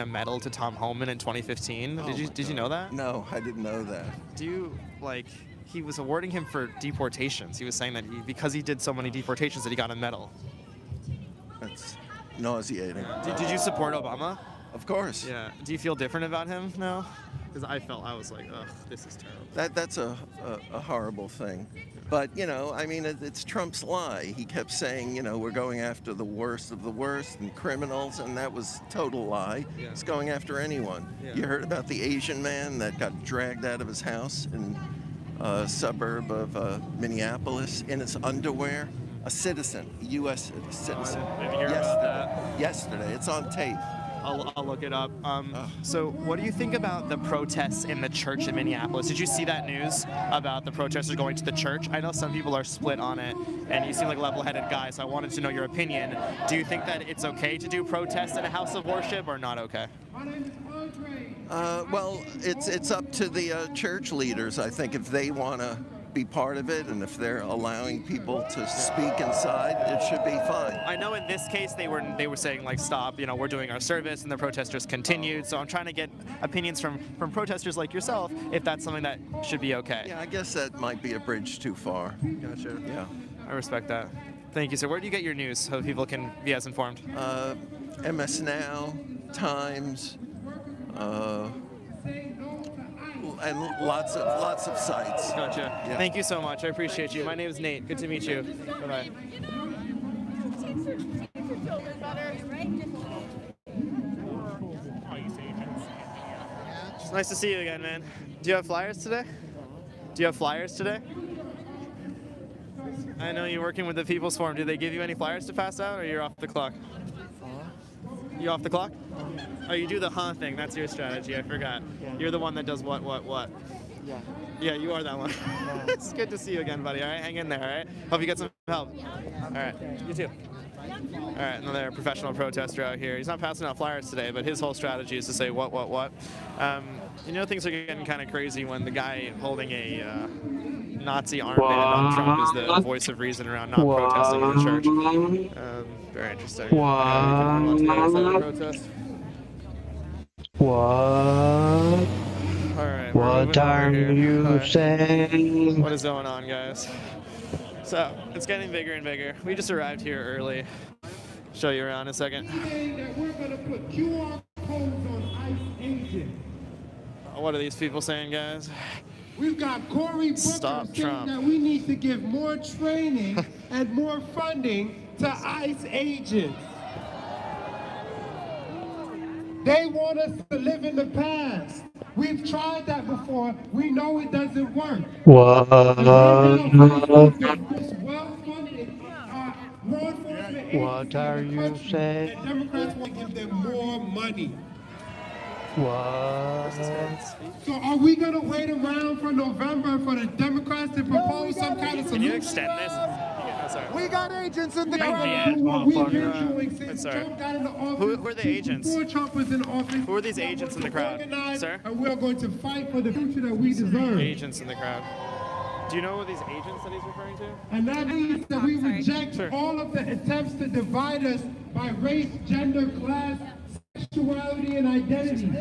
a medal to Tom Homan in 2015. Did you know that? No, I didn't know that. He was awarding him for deportations. He was saying that because he did so many deportations that he got a medal. That's nauseating. Did you support Obama? Of course. Yeah. Do you feel different about him now? Because I was like, ugh, this is terrible. That's a horrible thing. But, I mean, it's Trump's lie. He kept saying, we're going after the worst of the worst and criminals, and that was total lie. Yeah. It's going after anyone. Yeah. You heard about the Asian man that got dragged out of his house in a suburb of Minneapolis in his underwear? A citizen, a U.S. citizen. I didn't hear about that. Yesterday. It's on tape. I'll look it up. So what do you think about the protests in the church in Minneapolis? Did you see that news about the protesters going to the church? I know some people are split on it, and you seem like a level-headed guy, so I wanted to know your opinion. Do you think that it's okay to do protests in a house of worship or not okay? Well, it's up to the church leaders, I think, if they want to be part of it, and if they're allowing people to speak inside, it should be fine. I know in this case they were saying like stop, we're doing our service, and the protesters continued. So I'm trying to get opinions from protesters like yourself if that's something that should be okay. Yeah, I guess that might be a bridge too far. Gotcha. Yeah. I respect that. Thank you, sir. Where do you get your news so people can be as informed? MS Now, Times, and lots of sites. Gotcha. Yeah. Thank you so much. I appreciate you. My name is Nate. Good to meet you. Bye-bye. It's nice to see you again, man. Do you have flyers today? I know you're working with the People's Forum. Do they give you any flyers to pass out, or you're off the clock? You off the clock? Oh, you do the thing. That's your strategy. I forgot. Yeah. You're the one that does what? Yeah. Yeah, you are that one. Yeah. It's good to see you again, buddy. All right, hang in there, all right? Hope you get some help. All right, you too. All right, another professional protester out here. He's not passing out flyers today, but his whole strategy is to say what. Things are getting kind of crazy when the guy holding a Nazi armband on Trump is the voice of reason around not protesting in the church. Very interesting. Protest. What? All right. What are you saying? What is going on, guys? So it's getting bigger and bigger. We just arrived here early. Show you around in a second. We're going to put QR codes on ICE agents. What are these people saying, guys? We've got Cory Booker saying that we need to give more training and more funding to ICE agents. They want us to live in the past. We've tried that before. We know it doesn't work. What? What are you saying? The Democrats want to give them more money. What? So are we going to wait around for November for the Democrats to propose some kind of solution? Can you extend this? Sorry. We got agents in the crowd. What we've been doing since Sorry. Trump got in the office. Who are the agents? Before Trump was in office. Who are these agents in the crowd, sir? And we're going to fight for the future that we deserve. Agents in the crowd. Do you know what these agents that he's referring to? And that means that we reject Sure. all of the attempts to divide us by race, gender, class, sexuality, and identity.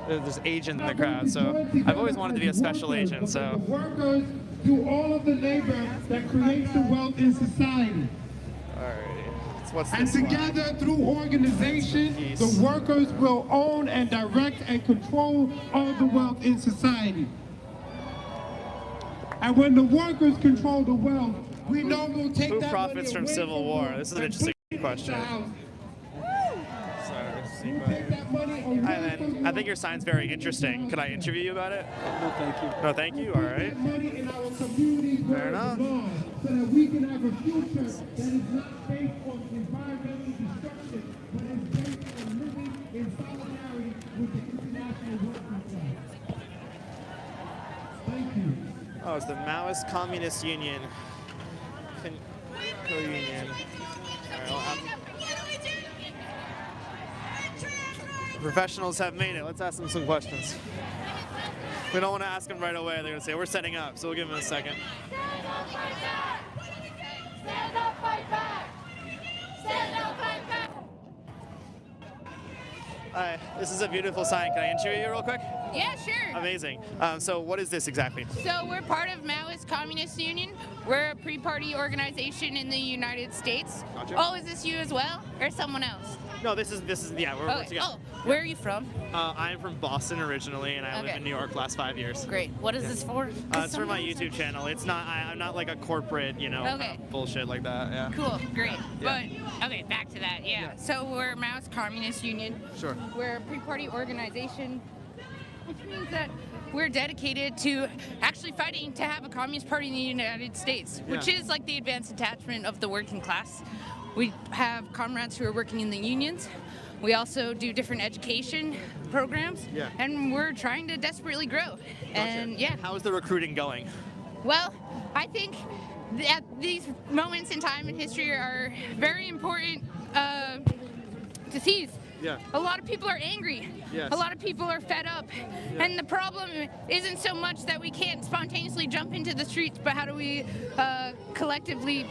There's agents in the crowd, so I've always wanted to be a special agent, The so. workers do all of the labor that creates the wealth in society. Alrighty. What's And this one? together, through organization, the workers will own and direct and control all the wealth in society. And when the workers control the wealth, we know we'll take Who that profits money from away Civil War? them This is an and interesting put it question. into housing. Sorry, We'll take that money away Hi, man. from I think your sign's very interesting. Could I interview you about it? No, thank you. No, thank you. All right. money in our communities where Fair it enough. belongs, so that we can have a future that is not based on environmental destruction, but is based on living in solidarity with the international working class. Thank you. Oh, it's the Maoist Communist Union. Co-union. All right, the professionals have made it. Let's ask them some questions. We don't want to ask them right away. They're going to say, we're setting up, so we'll give them a second. Stand up, fight back! Stand up, fight back! Stand up, fight back! Hi, this is a beautiful sign. Can I interview you real quick? Yeah, sure. Amazing. So what is this exactly? So we're part of Maoist Communist Union. We're a pre-party organization in the United States. Gotcha. Oh, is this you as well, or someone else? No, this is yeah, we're Okay. together. Oh, where are you from? I'm from Boston originally, and I live Okay. in New York last 5 years. Great. What is this for? It's for my YouTube channel. It's not. I'm not like a corporate, Okay. bullshit like that. Yeah. Cool. Great. Yeah. But okay, back to that. Yeah. Yeah. So we're Maoist Communist Union. Sure. We're a pre-party organization, which means that we're dedicated to actually fighting to have a communist party in the United States, which Yeah. is like the advanced attachment of the working class. We have comrades who are working in the unions. We also do different education programs, Yeah. and we're trying to desperately grow. And yeah, How is the recruiting going? well, I think that these moments in time in history are very important to seize. Yeah. A lot of people are angry. Yes. A lot of people are fed up. And the problem isn't so much that we can't spontaneously jump into the streets, but how do we collectively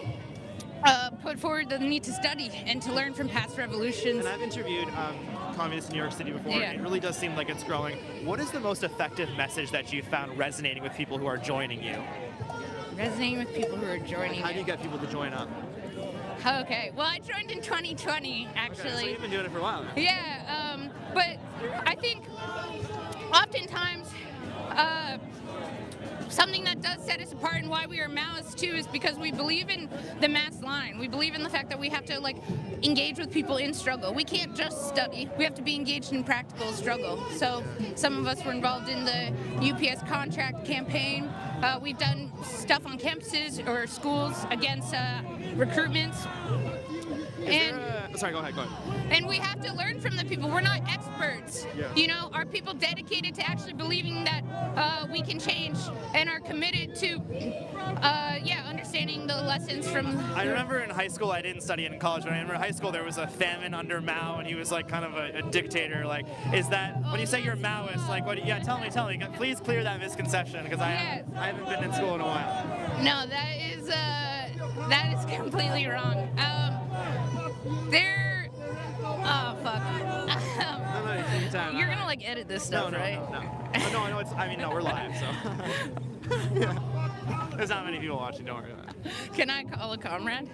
put forward the need to study and to learn from past revolutions. And I've interviewed communists in New York City before, Yeah. and it really does seem like it's growing. What is the most effective message that you found resonating with people who are joining you? Resonating with people who are joining How do you get people to join up? Okay, well, I joined in 2020, actually. Okay, so you've been doing it for a while now. Yeah, but I think oftentimes something that does set us apart and why we are Maoists too is because we believe in the mass line. We believe in the fact that we have to engage with people in struggle. We can't just study. We have to be engaged in practical struggle. So some of us were involved in the UPS contract campaign. We've done stuff on campuses or schools against recruitments. Sorry, go ahead. And we have to learn from the people. We're not experts. Yeah. You know, are people dedicated to actually believing that we can change and are committed to, understanding the lessons from. I remember in high school, I didn't study it in college, but I remember in high school there was a famine under Mao, and he was like kind of a dictator. Like, is that when you say you're Maoist? Like, what? Yeah, tell me. Please clear that misconception because I haven't been in school in a while. No, that is completely wrong. Oh fuck. No, take your time. You're gonna edit this stuff, right? No. No, I know no, we're live, so. There's not many people watching, don't worry about it. Can I call a comrade?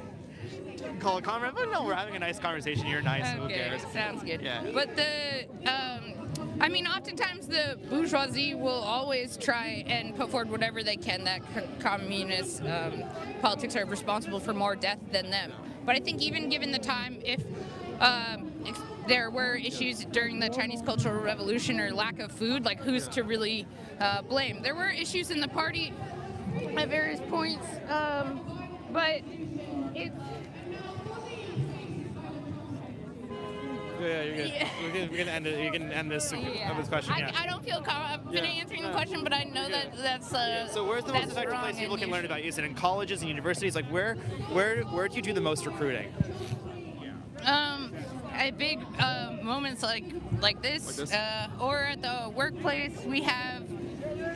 Call a comrade? But no, we're having a nice conversation. You're nice, who Okay, cares? sounds good. Yeah. But oftentimes the bourgeoisie will always try and put forward whatever they can that communist politics are responsible for more death than them. But I think even given the time, if there were issues during the Chinese Cultural Revolution or lack of food, who's to really blame? There were issues in the party at various points, but it's. Yeah, you're good. Yeah. We're gonna end it. You can end this question. Yeah. I don't feel confident answering the question, but I know that's. So where's the most effective place people can learn about you? Is it in colleges and universities? Like where do you do the most recruiting? At big moments like this, or at the workplace, we have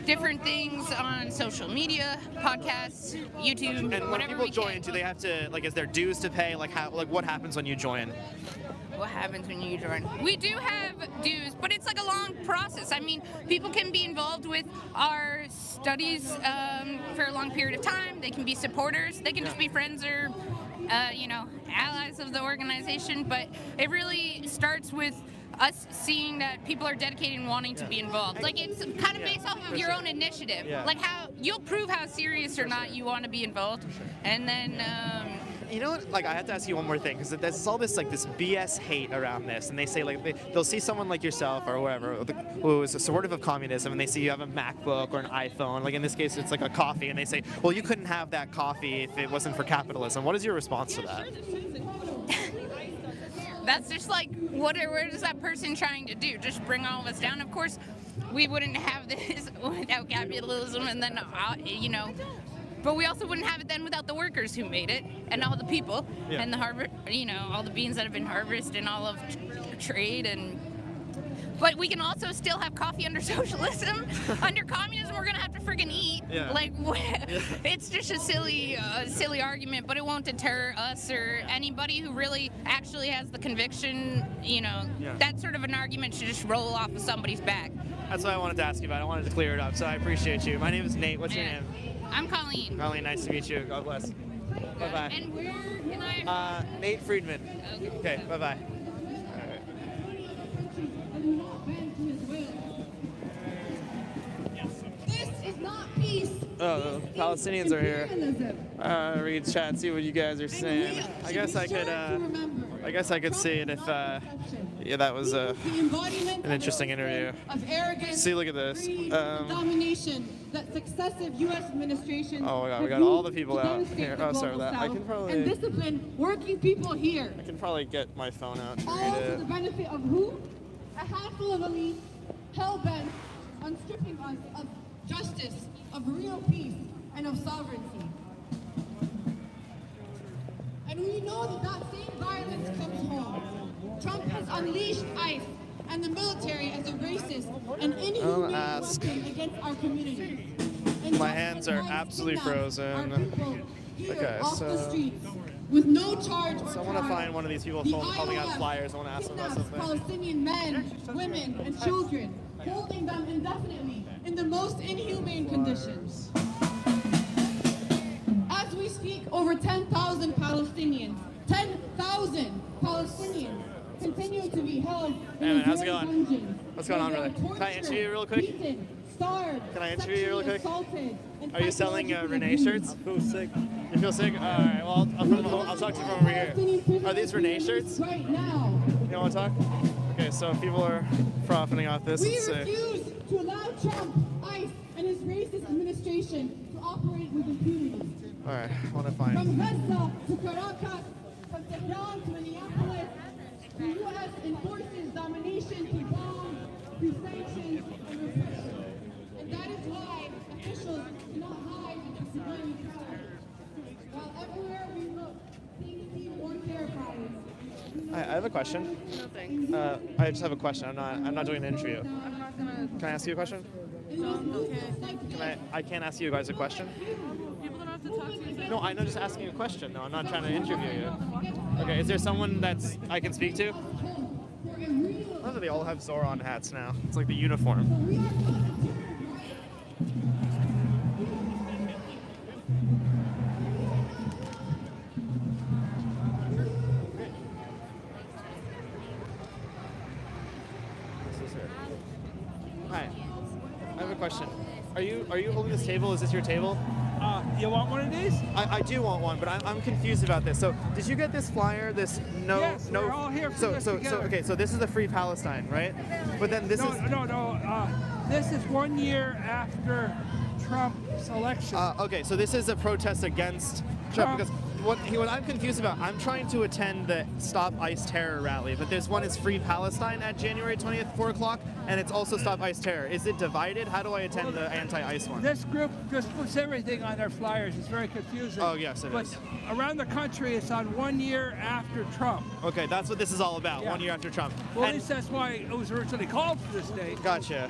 different things on social media, podcasts, YouTube, And when whatever people we join, can. do they have to is there dues to pay? What happens when you join? What happens when you join? We do have dues, but it's a long process. I mean, people can be involved with our studies for a long period of time. They can be supporters. They can just be friends or, allies of the organization. But it really starts with us seeing that people are dedicated and wanting to be involved. It's kind of based off of your own initiative. Yeah. How you'll prove how serious or not you want to be involved, and then. You know what? I have to ask you one more thing because there's all this this BS hate around this, and they say they'll see someone like yourself or whoever who is supportive of communism, and they see you have a MacBook or an iPhone. In this case, it's a coffee, and they say, "Well, you couldn't have that coffee if it wasn't for capitalism." What is your response to that? That's just what is that person trying to do? Just bring all of us down? Of course, we wouldn't have this without capitalism, and then but we also wouldn't have it then without the workers who made it, and all the people, and the all the beans that have been harvested, and all of trade, and but we can also still have coffee under socialism. Under communism, we're gonna have to friggin' eat. Yeah. Like, it's just a silly argument, but it won't deter us or anybody who really actually has the conviction. You know, Yeah. that sort of an argument should just roll off of somebody's back. That's what I wanted to ask you about. I wanted to clear it up, so I appreciate you. My name is Nate. What's your Yeah. name? I'm Colleen. Colleen, nice to meet you. God bless. Bye-bye. And where can I? Nate Friedman. Okay. Okay, bye-bye. This is not peace. Oh, the Palestinians are here. Read chat, see what you guys are saying. I guess I could see it if, yeah, that was an interesting interview. Of arrogance, See, look at this. greed, domination that successive U.S. administrations. Oh my God, we have got all the used people to out devastate here. the Oh, sorry global about that. I South can probably- and discipline working people here. I can probably get my phone out to All read to it. the benefit of who? A handful of elites hell-bent on stripping us of justice, of real peace, and of sovereignty. And we know that that same violence comes home. Trump has unleashed ICE and the military as a racist and inhumane ask. weapon against our communities. And My just hands as are ICE absolutely kidnaps frozen. our people here Okay, off the so- streets with no charge or So I want to trial. find one of these people The holding out IOF flyers. I want to ask them about kidnaps something. Palestinian men, women, and children, holding them indefinitely in the most inhumane conditions. As we speak, over 10,000 Palestinians, 10,000 Palestinians continue to be held in Hey, man, how's it Israeli going? dungeons. What's going on, where they brother? are Can I interview you real quick? beaten, starved, Can I interview you real quick? sexually assaulted, and Are you selling psychologically Renee abused. shirts? I feel sick. You feel sick? All right. Well, I'll talk to you from over here. Are these Renee shirts? Right now. You want to talk? Okay. So people are profiting off this. We Let's see. refuse to allow Trump, ICE, and his racist administration to operate with impunity. All right. I want to From find. Gaza to Caracas, from Tehran to Minneapolis, the U.S. enforces domination through bombs, through sanctions, and repression. And that is why officials cannot hide behind power. While everywhere we look, things seem more terrifying. I have a question. No thanks. I just have a question. I'm not doing an interview. I'm not gonna. Can I ask you a question? Okay. I can't ask you guys a question. People don't have to talk to you. No, I'm just asking you a question. No, I'm not trying to interview you. Okay. Is there someone that's I can speak to? I love that they all have Zoran hats now. It's like the uniform. Hi. I have a question. Are you holding this table? Is this your table? You want one of these? I do want one, but I'm confused about this. So did you get this flyer? This no Yes, no. we're all here for so this so together. so okay. So this is the Free Palestine, right? But then this No, is no. This is 1 year after Trump's election. okay. So this is a protest against Trump because what I'm confused about. I'm trying to attend the Stop ICE Terror rally, but there's one is Free Palestine at January 20th, 4 o'clock, and it's also Stop ICE Terror. Is it divided? How do I attend the anti-ICE one? This group just puts everything on their flyers. It's very confusing. Oh, yes, it but is. around the country, it's on 1 year after Trump. Okay, that's what this is all about. Yeah. 1 year after Trump. Well, at And- least that's why it was originally called for this date. Gotcha.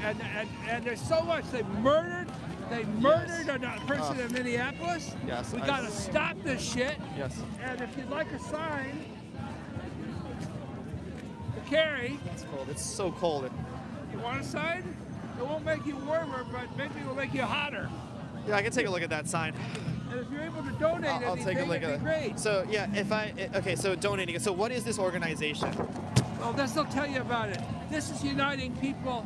And there's so much. They murdered a person in Minneapolis. Yes, We I- got to stop this shit. Yes. And if you'd like a sign to carry, It's cold. It's so cold. you want a sign? It won't make you warmer, but maybe it will make you hotter. Yeah, I can take a look at that sign. And if you're able to donate I'll anything, take a look it'd at be it. great. So yeah, okay, so donating. So what is this organization? Well, this will tell you about it. This is uniting people,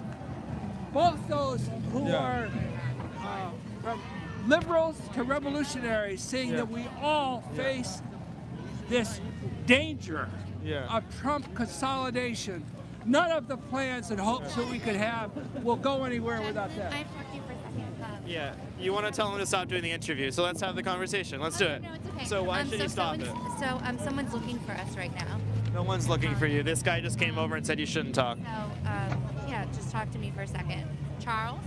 both those who are from liberals to revolutionaries, saying that we all face this danger Yeah. of Trump consolidation. None of the plans and hopes that we could have will go anywhere without that. I've talked to you for a second. Yeah, you want to tell him to stop doing the interview. So let's have the conversation. Let's do it. No, it's okay. So why should he stop it? Someone's looking for us right now. No one's looking for you. This guy just came over and said you shouldn't talk. So, yeah, just talk to me for a second. Charles?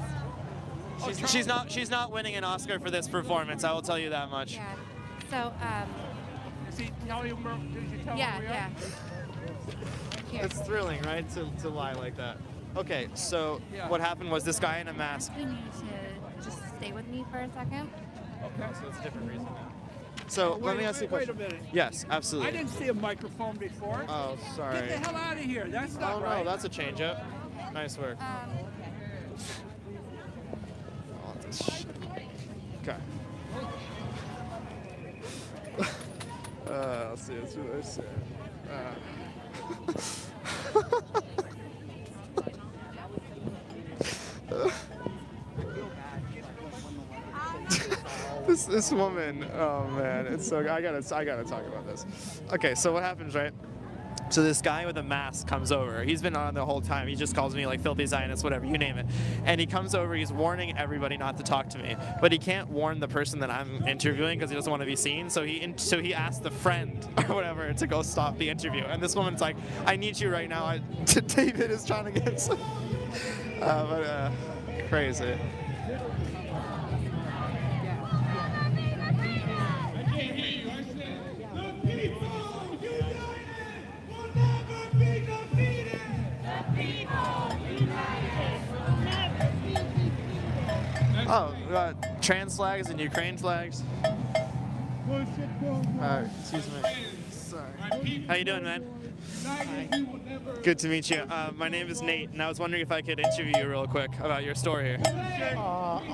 She's not winning an Oscar for this performance. I will tell you that much. Yeah. So, Does he tell you? Did you tell yeah, him where we are? yeah. Here. It's thrilling, right? To lie like that. Okay, so Yeah. what happened was this guy in a mask. We need to just stay with me for a second. Okay, so it's a different reason now. So let me ask you a Wait question. a minute. Yes, I absolutely. didn't see a microphone before. Oh, sorry. Get the hell out of here. That's Oh not no, right. that's a change up. Nice work. Oh, this shit. Okay. Let's see. Let's see what I say. This woman, oh man, it's so I gotta talk about this. Okay, so what happens, right? So this guy with a mask comes over. He's been on the whole time. He just calls me like filthy Zionist, whatever, you name it. And he comes over, he's warning everybody not to talk to me. But he can't warn the person that I'm interviewing because he doesn't want to be seen. So he asked the friend or whatever to go stop the interview. And this woman's like, I need you right now. David is trying to get some. Crazy. Oh, trans flags and Ukraine flags. Excuse me. Sorry. How you doing, man? Hi. Good to meet you. My name is Nate, and I was wondering if I could interview you real quick about your story here.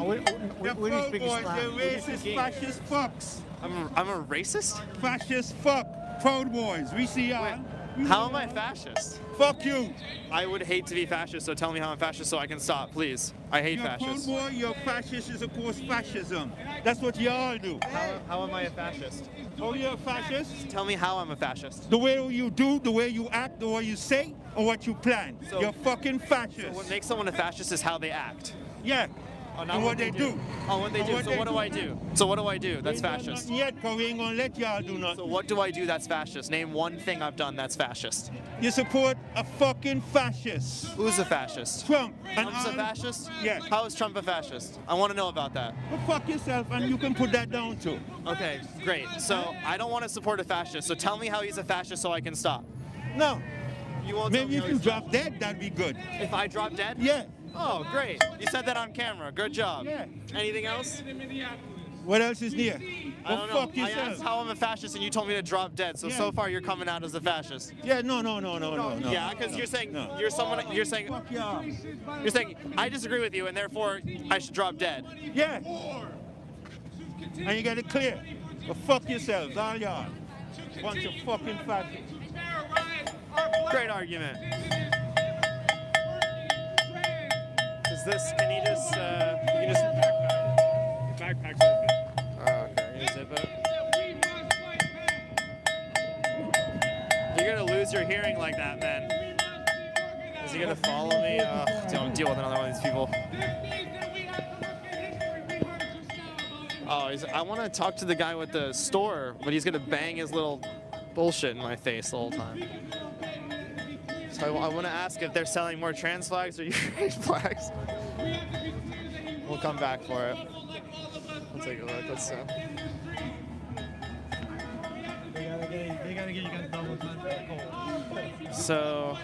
We speak Islam. Racist, fascist fucks. I'm a racist? Fascist fuck. Proud Boys. We see y'all. How am I fascist? Fuck you. I would hate to be fascist, so tell me how I'm fascist so I can stop, please. I hate You're fascists. Proud Boy, your fascist is of course fascism. That's what y'all do. How am I a fascist? Oh, you're a fascist? Tell me how I'm a fascist. The way you do, the way you act, the way you say, or what you plan. So- You're fucking fascist. So what makes someone a fascist is how they act. Yeah. Oh, not And what they do. Oh, what they And do. what So they what do do. I do? So what do I do that's We ain't done fascist? nothing yet, cause we ain't gonna let y'all do nothing. So what do I do that's fascist? Name one thing I've done that's fascist. You support a fucking fascist. Who's a fascist? Trump. And Trump's a all- fascist? Yeah. How is Trump a fascist? I want to know about that. Well, fuck yourself, and you can put that down too. Okay, great. So I don't want to support a fascist. So tell me how he's a fascist so I can stop. No. You won't tell Maybe me if how you he's drop dead, that'd be good. If I drop dead? Yeah. Oh, great. You said that on camera. Good job. Yeah. Anything else? What else is there? I Well, don't know. fuck I yourself. asked how I'm a fascist and you told me to drop dead. So Yeah. so far you're coming out as a fascist. Yeah, no. Yeah, because you're saying no. you're someone. You're saying Fuck y'all. you're saying I disagree with you and therefore I should drop dead. Yeah. And you got it clear. Well, fuck yourselves, all y'all. Bunch of fucking fascists. Great argument. Is this? Can you just? You can just. Backpack's open. Oh, okay. You zip it. You're gonna lose your hearing like that, man. Is he gonna follow me? Don't deal with another one of these people. Oh, I want to talk to the guy with the store, but he's gonna bang his little bullshit in my face the whole time. So I want to ask if they're selling more trans flags or Ukraine flags. We'll come back for it. We'll take a look. Let's see. They gotta get you guys double time for the goal. So,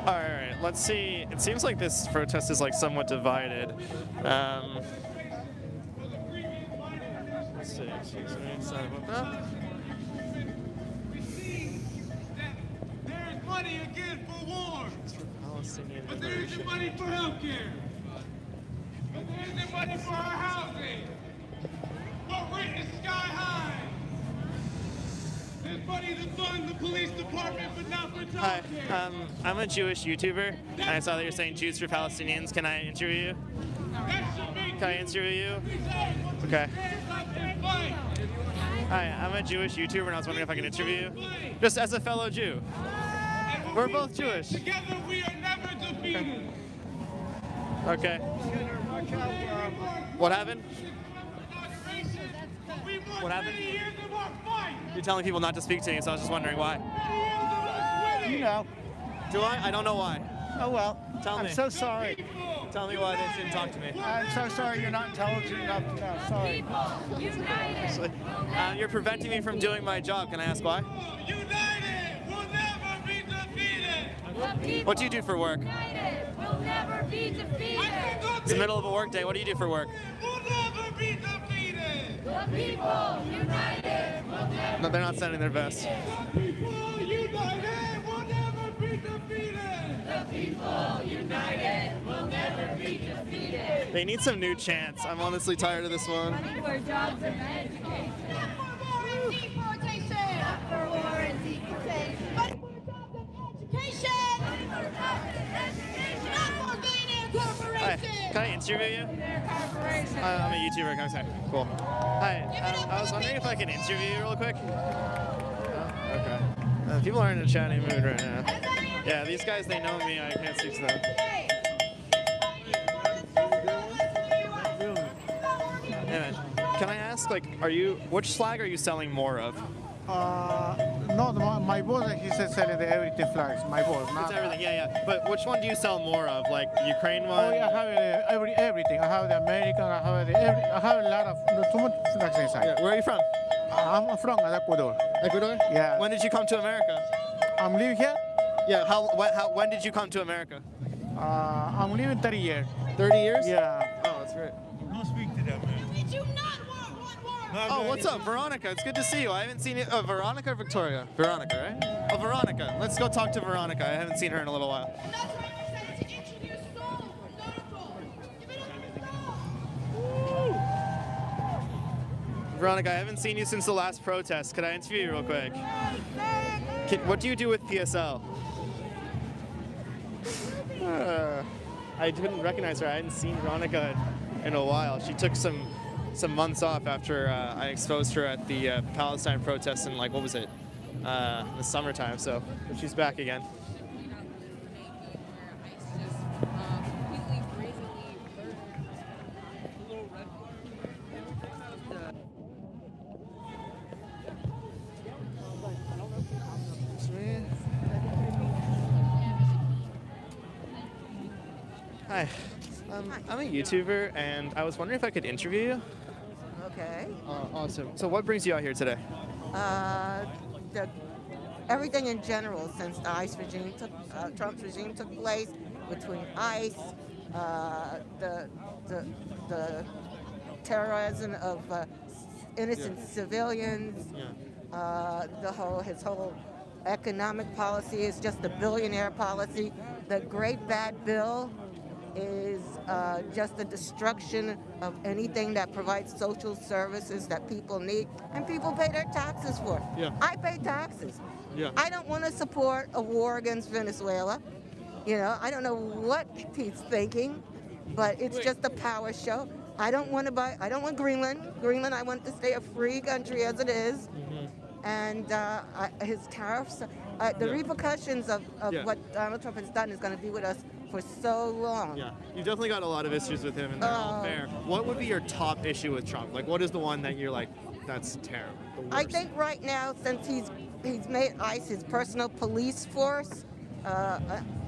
all right, let's see. It seems like this protest is like somewhat divided. Let's see. Excuse me. Sorry about that. There's money again for war. Palestinian But there isn't liberation. money for healthcare. But there isn't money for our housing. What rent is sky high. There's money to fund the police department, but not for Hi, childcare. I'm a Jewish YouTuber, and I saw that you're saying Jews for Palestinians. Can I interview you? That should be Can I interview you? Okay. fight. Hi, I'm a Jewish YouTuber, and I was wondering if I can interview you, just as a fellow Jew. We're both Jewish. Together we are never defeated. Okay. What happened? What happened? You're telling people not to speak to me, so I was just wondering why. You know. Do I? I don't know why. Oh well. Tell me. I'm so sorry. Tell me why they shouldn't talk to me. I'm so sorry you're not intelligent enough to know. Sorry. You're preventing me from doing my job. Can I ask why? United will never be defeated. What do you do for work? We'll never be defeated. It's the middle of a work day. What do you do for work? We'll never be defeated. The people united will never. No, they're not sending their best. The people united will never be defeated. The people united will never be defeated. They need some new chants. I'm honestly tired of this one. For jobs and education. Not for war and deportation. Not for war and deportation. But for jobs and education. Not for billionaire Hi, corporations. can I interview you? I'm a YouTuber. Can I say? Cool. Hi, I was wondering if I could interview you real quick. Oh, okay. People aren't in a chatty mood right now. Yeah, these guys, they know me. I can't speak to them. Yeah, can I ask, like, which slag are you selling more of? No, my boss, he said selling the everything flags. My boss, It's not. everything, yeah. But which one do you sell more of? Like the Ukraine one? Oh yeah, I have everything. I have the American. I have a lot of too much flags inside. Yeah, where are you from? I'm from Ecuador. Ecuador? Yeah. When did you come to America? I'm living here. Yeah. When did you come to America? I'm living 30 years. 30 years? Yeah. Oh, that's great. Don't speak to them, man. We do not want war. Oh, what's up, Veronica? It's good to see you. I haven't seen you. Veronica or Victoria? Veronica, right? Oh, Veronica. Let's go talk to Veronica. I haven't seen her in a little while. Veronica, I haven't seen you since the last protest. Could I interview you real quick? What do you do with PSL? I didn't recognize her. I hadn't seen Veronica in a while. She took some months off after I exposed her at the Palestine protests in, like, what was it? The summertime. So she's back again. Hi. I'm a YouTuber, and I was wondering if I could interview you. Okay. Awesome. So what brings you out here today? Everything in general since the Trump's regime took place, between ICE, the terrorism of innocent civilians, his whole economic policy is just a billionaire policy. The Great Bad Bill is just the destruction of anything that provides social services that people need and people pay their taxes for. Yeah. I pay taxes. Yeah. I don't want to support a war against Venezuela. You know, I don't know what he's thinking, but it's just a power show. I don't want Greenland. Greenland, I want to stay a free country as it is. And his tariffs, the repercussions of what Donald Trump has done is going to be with us for so long. Yeah, you've definitely got a lot of issues with him, and they're all fair. What would be your top issue with Trump? Like, what is the one that you're like, that's terrible? I think right now, since he's made ICE his personal police force,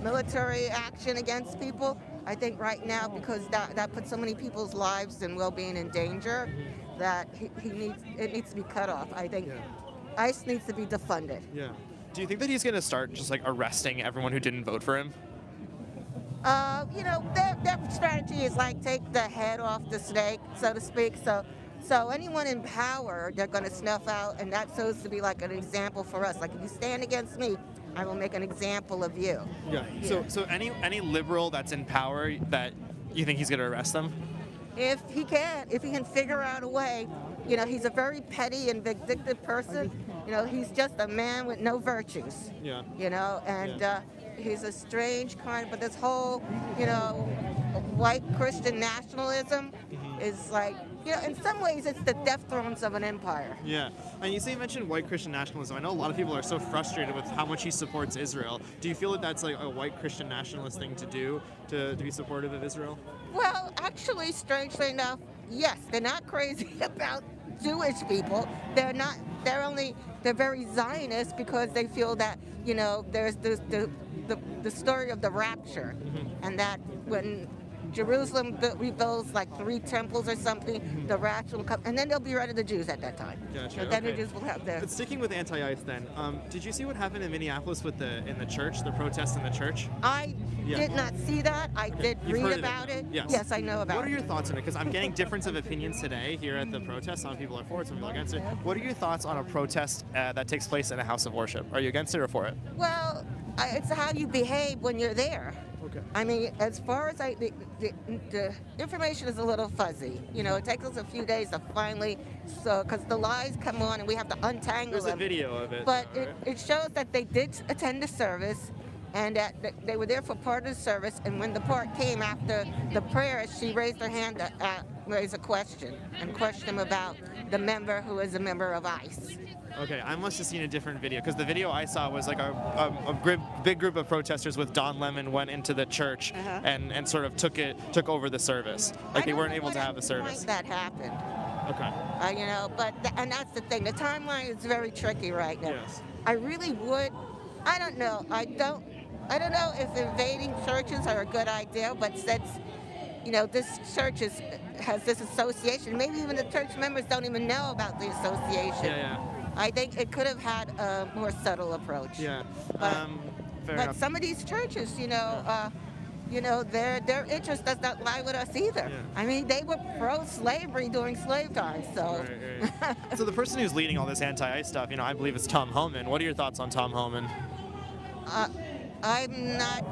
military action against people, I think right now, because that puts so many people's lives and well-being in danger, that it needs to be cut off. I think ICE needs to be defunded. Yeah. Do you think that he's going to start just like arresting everyone who didn't vote for him? You know, their strategy is like take the head off the snake, so to speak. So anyone in power, they're going to snuff out, and that's supposed to be like an example for us. Like, if you stand against me, I will make an example of you. Yeah. So any liberal that's in power that you think he's going to arrest them? If he can figure out a way, you know, he's a very petty and vindictive person. You know, he's just a man with no virtues. Yeah. You know, and he's a strange kind, but this whole, you know, white Christian nationalism is like, you know, in some ways it's the death thrones of an empire. Yeah. And you mentioned white Christian nationalism. I know a lot of people are so frustrated with how much he supports Israel. Do you feel that that's like a white Christian nationalist thing to do, to be supportive of Israel? Well, actually, strangely enough, yes, they're not crazy about Jewish people. They're not. They're very Zionist because they feel that, you know, there's the story of the rapture, and that when Jerusalem rebuilds like 3 temples or something, the rapture will come, and then they'll be rid of the Jews at that time. Gotcha, And then the okay. Jews will have their. But sticking with anti-ICE then, did you see what happened in Minneapolis with in the church, the protests in the church? I Yeah. did not see that. I did You've read heard of about it. Yes. I know about it. What are your thoughts on it? Because I'm getting difference of opinions today here at the protest. Some people are for it, some people are against it. What are your thoughts on a protest that takes place in a house of worship? Are you against it or for it? Well, it's how you behave when you're there. Okay. I mean, as far as the information is a little fuzzy. You know, it takes us a few days to finally, because the lies come on and we have to untangle There's them. a video of it. But right? it shows that they did attend the service and that they were there for part of the service. And when the part came after the prayer, she raised her hand to raise a question and question him about the member who is a member of ICE. Okay, I must have seen a different video because the video I saw was like a big group of protesters with Don Lemon went into the church and sort of took over the service. Like they weren't able to have the service. That happened. Okay. You know, and that's the thing. The timeline is very tricky right now. Yes. I really would. I don't know. I don't know if invading churches are a good idea, but since this church has this association, maybe even the church members don't even know about the association. Yeah. I think it could have had a more subtle approach. Yeah. But Fair enough. some of these churches, their interest does not lie with us either. Yeah. I mean, they were pro-slavery during slave times, so. Right. So the person who's leading all this anti-ICE stuff, I believe it's Tom Homan. What are your thoughts on Tom Homan? I'm not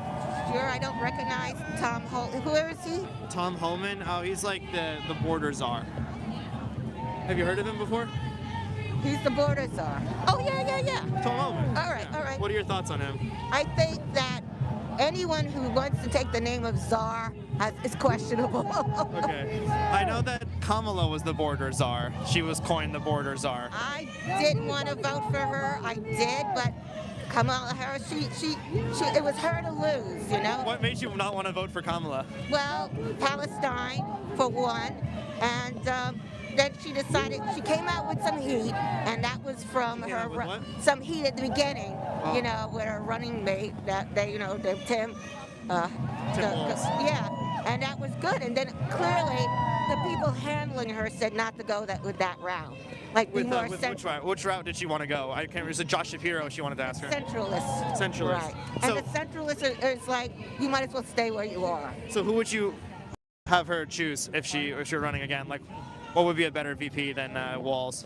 sure. I don't recognize Tom Homan. Who is he? Tom Homan? Oh, he's like the border czar. Have you heard of him before? He's the border czar. Oh, yeah. Tom Homan. All right. What are your thoughts on him? I think that anyone who wants to take the name of czar is questionable. Okay. I know that Kamala was the border czar. She was coined the border czar. I didn't want to vote for her. I did, but Kamala Harris, it was her to lose, What made you not want to vote for Kamala? Well, Palestine, for one, and then she decided, she came out with some heat, and that was from some heat at the beginning, with her running mate, that Tim Walz. yeah, and that was good. And then clearly, the people handling her said not to go with that route. Like With which route did she want to go? I can't remember. Was it Josh Shapiro she wanted to ask her? Centralist. Centralist. Right. And the centralist is like, you might as well stay where you are. So who would you have her choose if you're running again? Like, what would be a better VP than Walz?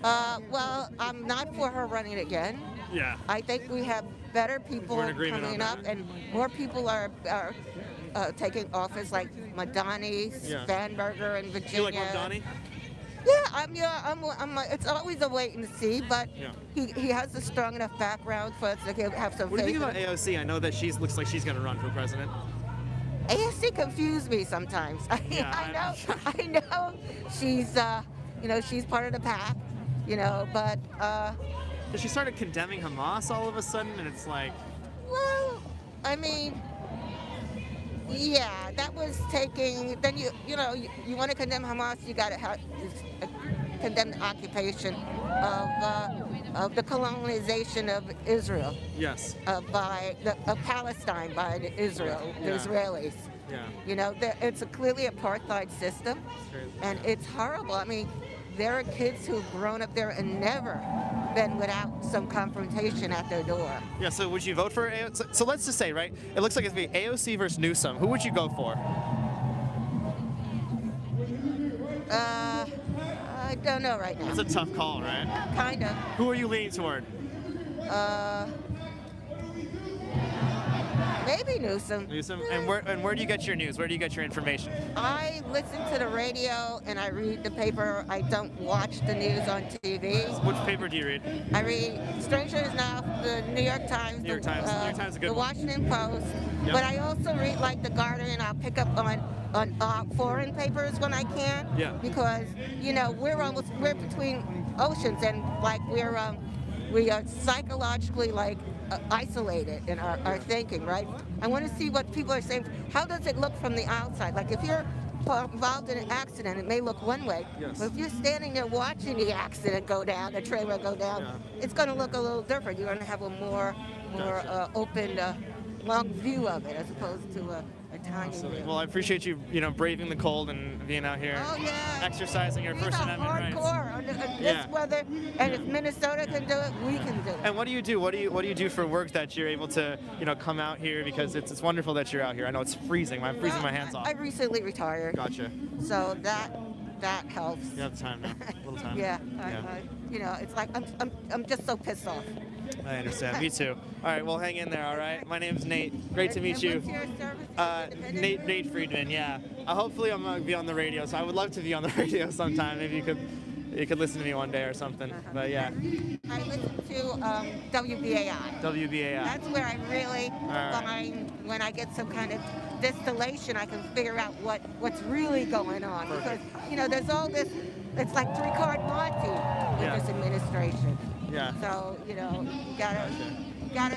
Well, I'm not for her running again. Yeah. I think we have better people coming up, and more people are taking office, like Madani, Spanberger in Virginia. You like Madani? Yeah, it's always a wait and see, but he has a strong enough background for us to have some faith. What do you think about AOC? I know that looks like she's going to run for president. AOC confused me sometimes. Yeah, I know she's, she's part of the pack, but. She started condemning Hamas all of a sudden, and it's like. Well, I mean. Yeah, that was taking. Then you want to condemn Hamas, you got to condemn the occupation of the colonization of Israel. Yes. Of Palestine by the Israelis. Yeah. It's clearly apartheid system, and it's horrible. I mean, there are kids who've grown up there and never been without some confrontation at their door. Yeah, so would you vote for AOC? So let's just say, right, it looks like it's going to be AOC versus Newsom. Who would you go for? I don't know right now. It's a tough call, right? Kind of. Who are you leaning toward? Maybe Newsom. Newsom? And where do you get your news? Where do you get your information? I listen to the radio and I read the paper. I don't watch the news on TV. Which paper do you read? I read Strangers Now, the New York Times. New York Times is a good The one. Washington Post. Yep. But I also read like the Guardian. I'll pick up on foreign papers when I can. Yeah. Because we're between oceans, and like we are psychologically like isolated in our thinking, right? I want to see what people are saying. How does it look from the outside? Like if you're involved in an accident, it may look one way. Yes. But if you're standing there watching the accident go down, the trailer go down, it's going to look a little different. You're going to have a more open long view of it as opposed to a tiny view. Well, I appreciate you, braving the cold and being out here, Oh, yeah. exercising your These First are Amendment rights. hardcore under this Yeah. weather, and if Minnesota can do it, we can do it. And what do you do? What do you do for work that you're able to, come out here? Because it's wonderful that you're out here. I know it's freezing. I'm freezing my hands off. I recently retired. Gotcha. So that helps. You have time now. A little time. Yeah. It's like I'm just so pissed off. I understand. Me too. All right. Well, hang in there. All right. My name's Nate. Great to meet you. What's your service? Nate Friedman. Yeah. Hopefully I'm gonna be on the radio. So I would love to be on the radio sometime. Maybe you could listen to me one day or something. But yeah. I listen to WBAI. WBAI. That's where I really find when I get some kind of distillation, I can figure out what's really going on. Perfect. Because there's all this. It's like three-card Monty in this administration. Yeah. So you gotta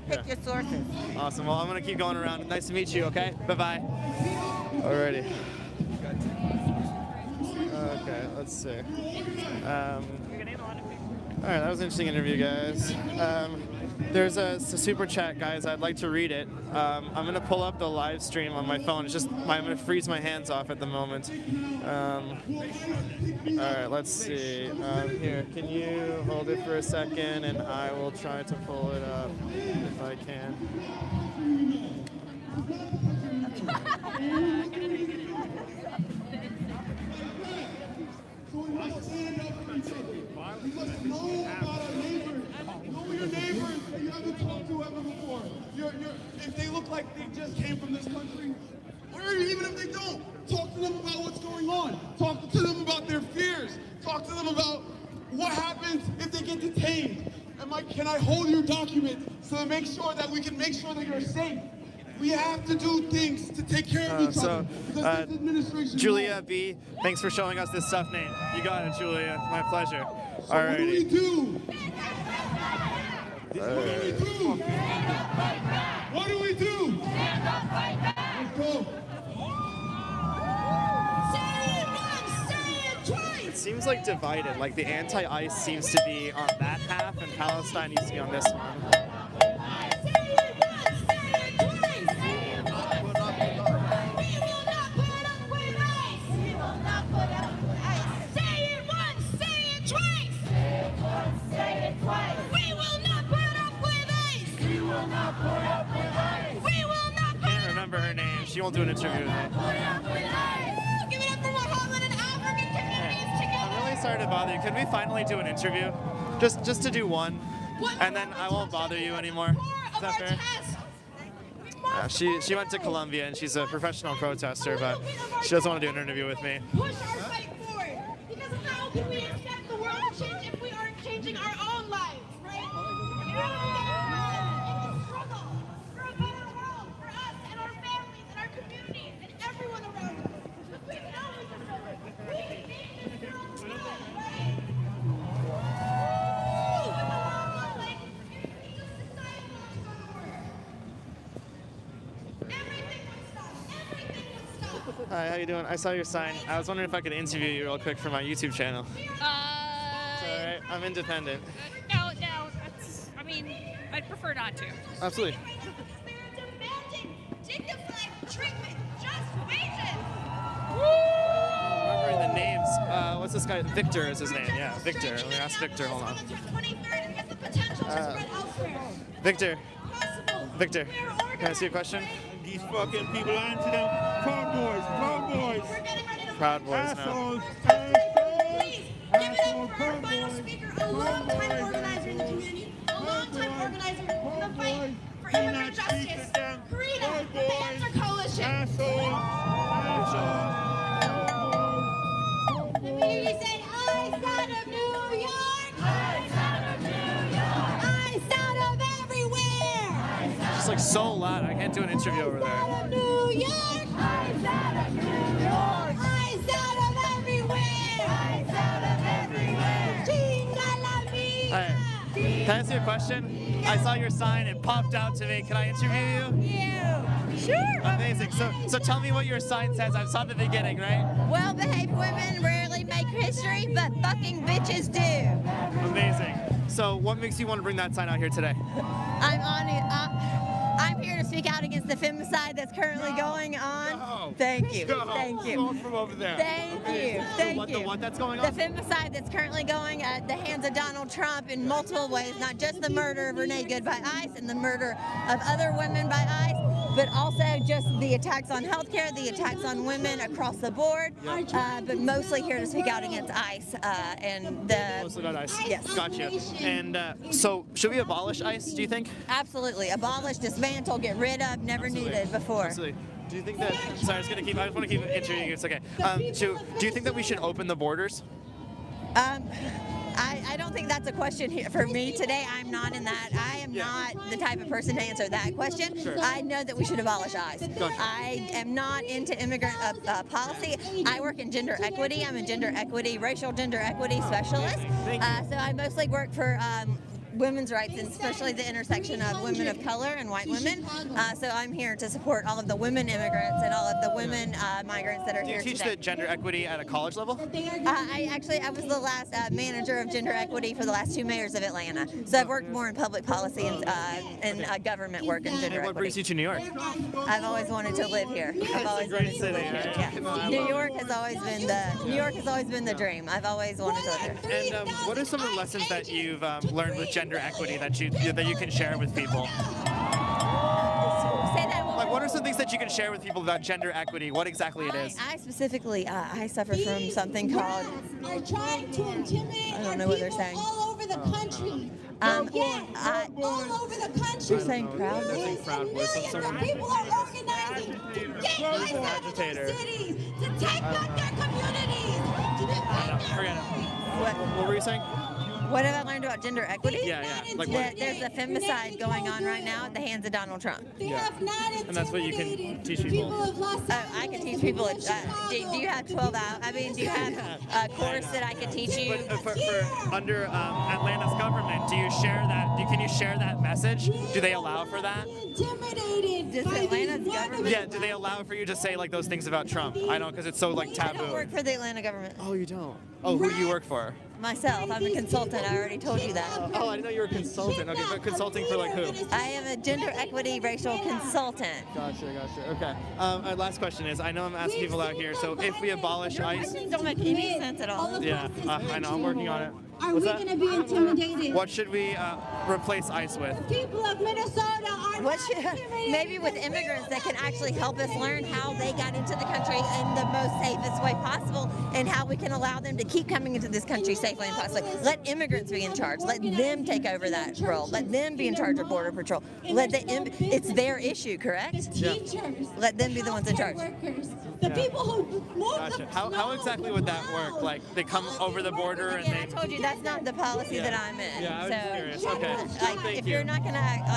pick your sources. Awesome. Well, I'm gonna keep going around. Nice to meet you. Okay. Bye bye. Alrighty. Okay. Let's see. All right. That was an interesting interview, guys. There's a super chat, guys. I'd like to read it. I'm gonna pull up the live stream on my phone. It's just I'm gonna freeze my hands off at the moment. All right, let's see. Here, can you hold it for a second, and I will try to pull it up if I can. Your neighbors that you haven't talked to ever before. If they look like they just came from this country, or even if they don't, talk to them about what's going on. Talk to them about their fears. Talk to them about what happens if they get detained. Can I hold your document so to make sure that we can make sure that you're safe? We have to do things to take care of each other. Because this administration Julia B, thanks for showing us this stuff, Nate. You got it, Julia. My pleasure. So what do we do? What do we do? Let's go. It seems like divided. Like the anti-ICE seems to be on that half, and Palestine needs to be on this one. I can't remember her name. She won't do an interview with me. I'm really sorry to bother you. Can we finally do an interview? Just to do one, and then I won't bother you anymore. Is that fair? She went to Columbia and she's a professional protester, but she doesn't want to do an interview with me. Push our fight forward. Because how can we expect the world to change if we aren't changing our own lives, right? In the struggle for a better world for us and our families and our communities and everyone around us. Because we know each other. We can make this world good, right? Hi, how you doing? I saw your sign. I was wondering if I could interview you real quick for my YouTube channel. It's all right. I'm independent. No, I mean, I'd prefer not to. Absolutely. Dignified treatment, just wages. Remembering the names. What's this guy? Victor is his name. Yeah, Victor. Let me ask Victor. Hold on. Victor. Victor. Can I see a question? These fucking people answer them. Proud boys. Proud boys now. Please, give it up for our final speaker, a long-time organizer in the community, a long-time organizer in the fight for immigrant justice, Karina, with the Answer Coalition. The community say, I sound of New York. I sound of New York. I sound of everywhere. It's like so loud. I can't do an interview over there. I sound of New York. I sound of New York. I sound of everywhere. I sound of everywhere. Chinga la mía. Hi. Can I ask you a question? I saw your sign. It popped out to me. Can I interview you? Yeah. Sure. Amazing. So tell me what your sign says. I saw the beginning, right? Well-behaved women rarely make history, but fucking bitches do. Amazing. So what makes you want to bring that sign out here today? I'm on it. here to speak out against the femicide that's currently going on. Thank you. Thank you. Going from over there. Thank you. Thank you. The what that's going The on? femicide that's currently going at the hands of Donald Trump in multiple ways, not just the murder of Renee Good by ICE and the murder of other women by ICE, but also just the attacks on healthcare, the attacks on women across the board, but mostly here to speak out against ICE and the... Mostly about ICE. Yes. Gotcha. And so should we abolish ICE, do you think? Absolutely. Abolish, dismantle, get rid of, never needed before. Absolutely. Do you think that, sorry, I just want to keep interviewing you, it's okay. Do you think that we should open the borders? I don't think that's a question here for me today. I'm not in that. I am not the type of person to answer that question. Sure. I know that we should abolish ICE. Gotcha. I am not into immigrant policy. I work in gender equity. I'm a racial gender equity specialist. So I mostly work for women's rights, and especially the intersection of women of color and white women. So I'm here to support all of the women immigrants and all of the women migrants that are here Do you teach today. the gender equity at a college level? I was the last manager of gender equity for the last 2 mayors of Atlanta. So I've worked more in public policy and government work in gender And what equity. brings you to New York? I've always wanted to live here. I've always great wanted to live city, here. right? Yeah. New York has always been the dream. I've always wanted to live here. And what are some of the lessons that you've learned with gender equity that you can share with people? Say that one Like, what are some things that you can share with people about gender equity? What exactly it is? I specifically, I suffer from something called, are trying to intimidate I don't know what they're people saying. all over the country. all All over the country. You're saying Proud Boys? They're saying Proud Boys. Millions of people are organizing to get ICE out of their cities, to take back their communities, to defend their Forget it. What were you saying? What have I learned about gender equity? Yeah. Like That there's a femicide going on right now at the hands of Donald Trump. Yeah. And that's what you can teach people. I can teach people. Do you have 12 hours? I mean, do you have a course that I could teach you? But for under Atlanta's government, do you share that? Can you share that message? Do they allow for that? intimidated. Does Atlanta's government? Yeah. Do they allow for you to say like those things about Trump? I know, because it's so like I don't taboo. work for the Atlanta government. Oh, you don't. Oh, who do you work for? Myself. I'm a consultant. I already told you that. Oh, I didn't know you were a consultant. Okay, but consulting for like who? I am a gender equity racial consultant. Gotcha. Okay. Our last question is, I know I'm asking people out here, so if we abolish ICE... Don't make any sense at all. Yeah, I know, I'm working on it. Are What's we that? going to be intimidated? What should we replace ICE with? People of Minnesota are What should, maybe with immigrants that can actually help us learn how they got into the country in the most safest way possible, and how we can allow them to keep coming into this country safely and possibly. Let immigrants be in charge. Let them take over that role. Let them be in charge of Border Patrol. It's their issue, correct? teachers. Let them be the ones in charge. Workers. The people who move Gotcha. the How exactly would that work? Like, they come over the border and Again, I they... told you that's not the policy that I'm in. Yeah, I was just curious. So, Okay. like, Thank if you. you're not gonna ask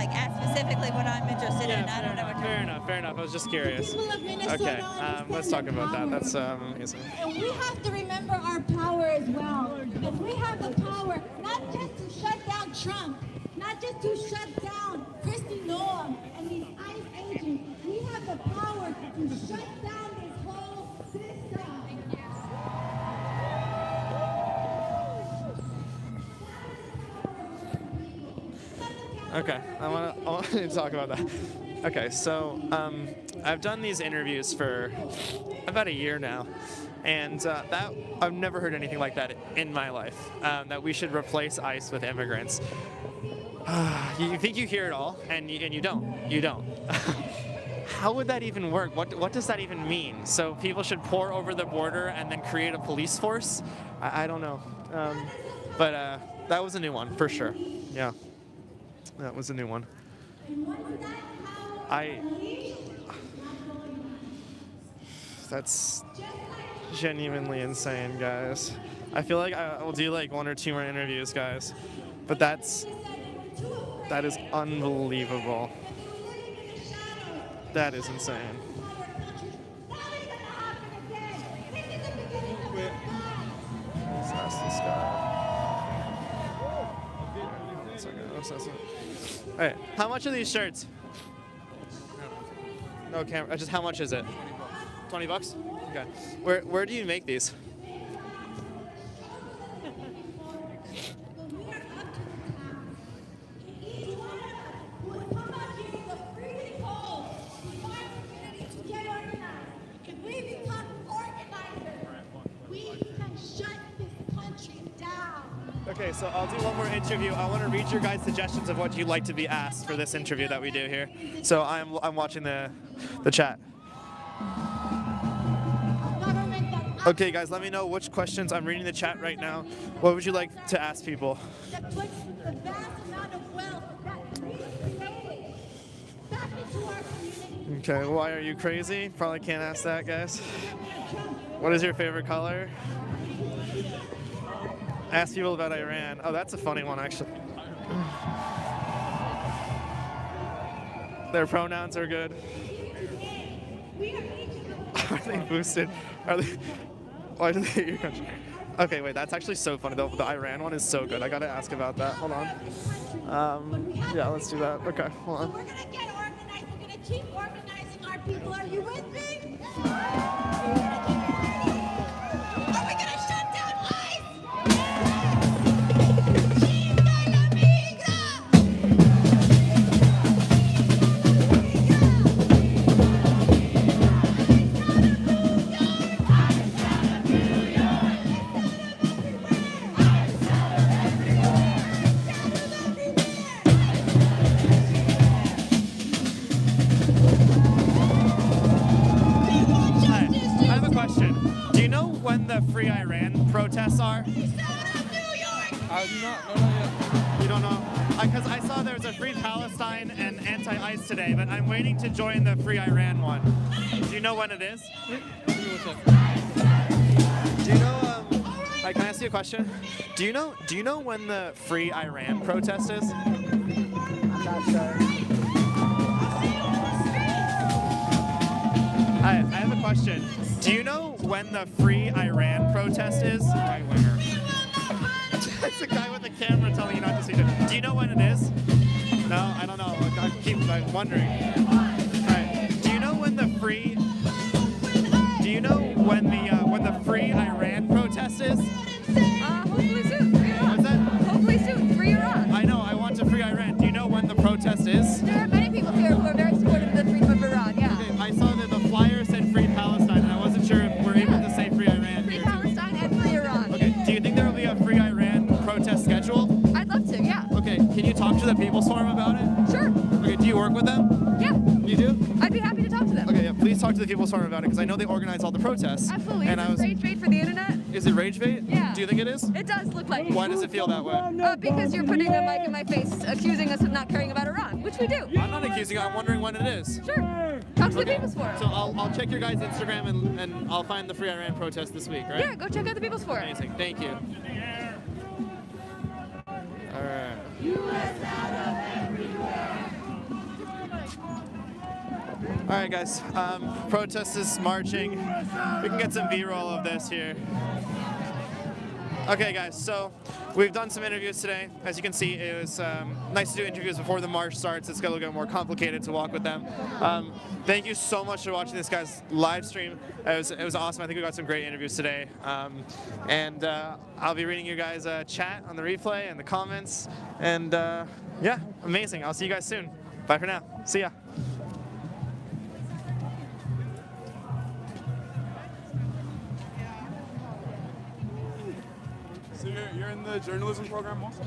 specifically what I'm interested in, I don't know what Fair enough. I was just curious. people of Minnesota Okay, understand let's talk their about that. power. That's amazing. And we have to remember our power as well. And we have the power not just to shut down Trump, not just to shut down Kristi Noem and these ICE agents. We have the power to shut down this whole system. Okay, I want to talk about that. Okay, so I've done these interviews for about a year now, and that I've never heard anything like that in my life. That we should replace ICE with immigrants. You think you hear it all, and you don't. You don't. How would that even work? What does that even mean? So people should pour over the border and then create a police force? I don't know. But that was a new one for sure. Yeah. That was a new one. That's genuinely insane, guys. I feel like I will do like 1 or 2 more interviews, guys. But that is unbelievable. That is insane. Let's ask this guy. All right, how much are these shirts? No camera. Just how much is it? 20 bucks. Okay. Where do you make these? Okay, so I'll do one more interview. I want to read your guys' suggestions of what you'd like to be asked for this interview that we do here. So I'm watching the chat. Okay, guys, let me know which questions. I'm reading the chat right now. What would you like to ask people? That puts the vast amount of wealth that we created back into our community. Okay, why are you crazy? Probably can't ask that, guys. What is your favorite color? Ask people about Iran. Oh, that's a funny one, actually. Their pronouns are good. Are they boosted? Are they? Why do they hate your country? Okay, wait, that's actually so funny. The Iran one is so good. I gotta ask about that. Hold on. Yeah, let's do that. Okay, hold on. We're gonna get organized. We're gonna keep organizing our people. Are you with me? Are we gonna shut down ICE? Chinga la migra! I have a question. Do you know when the Free Iran protests are? I do not know yet. You don't know? Because I saw there was a Free Palestine and anti-ICE today, but I'm waiting to join the Free Iran one. Do you know when it is? Do you know? Can I ask you a question? Do you know when the Free Iran protest is? I'm not sure. I have a question. Do you know when the Free Iran protest is? It's the guy with the camera telling you not to see it. Do you know when it is? No, I don't know. I'm wondering. Alright. Do you know when the Free? Do you know when the Free Iran protest is? Hopefully soon. Free Iran. What's that? Hopefully soon. Free Iran. I know. I want to free Iran. Do you know when the protest is? There are many people here who are very supportive of the freedom of Iran. Yeah. Okay, I saw that the flyer said Free Palestine, and I wasn't sure if we're able to say Free Iran. Free Palestine and Free Iran. Okay. Do you think there will be a Free Iran protest scheduled? I'd love to. Yeah. Okay. Can you talk to the People's Forum about it? Sure. Okay. Do you work with them? Yeah. You do? I'd be happy to talk to them. Okay. Yeah. Please talk to the People's Forum about it because I know they organize all the protests. Absolutely. And Is this rage bait for the internet? Is it rage bait? Yeah. Do you think it is? It does look like it. Why does it feel that way? Because you're putting a mic in my face, accusing us of not caring about Iran, which we do. I'm not accusing you. I'm wondering when it is. Sure. Talk to the People's Forum. So I'll check your guys' Instagram and I'll find the Free Iran protest this week, right? Yeah, go check out the People's Forum. Amazing. Thank you. All right. All right, guys. Protest is marching. We can get some B-roll of this here. Okay, guys. So we've done some interviews today. As you can see, it was nice to do interviews before the march starts. It's going to get more complicated to walk with them. Thank you so much for watching this guy's live stream. It was awesome. I think we got some great interviews today. And I'll be reading your guys' chat on the replay and the comments. And yeah, amazing. I'll see you guys soon. Bye for now. See ya. So you're in the journalism program also?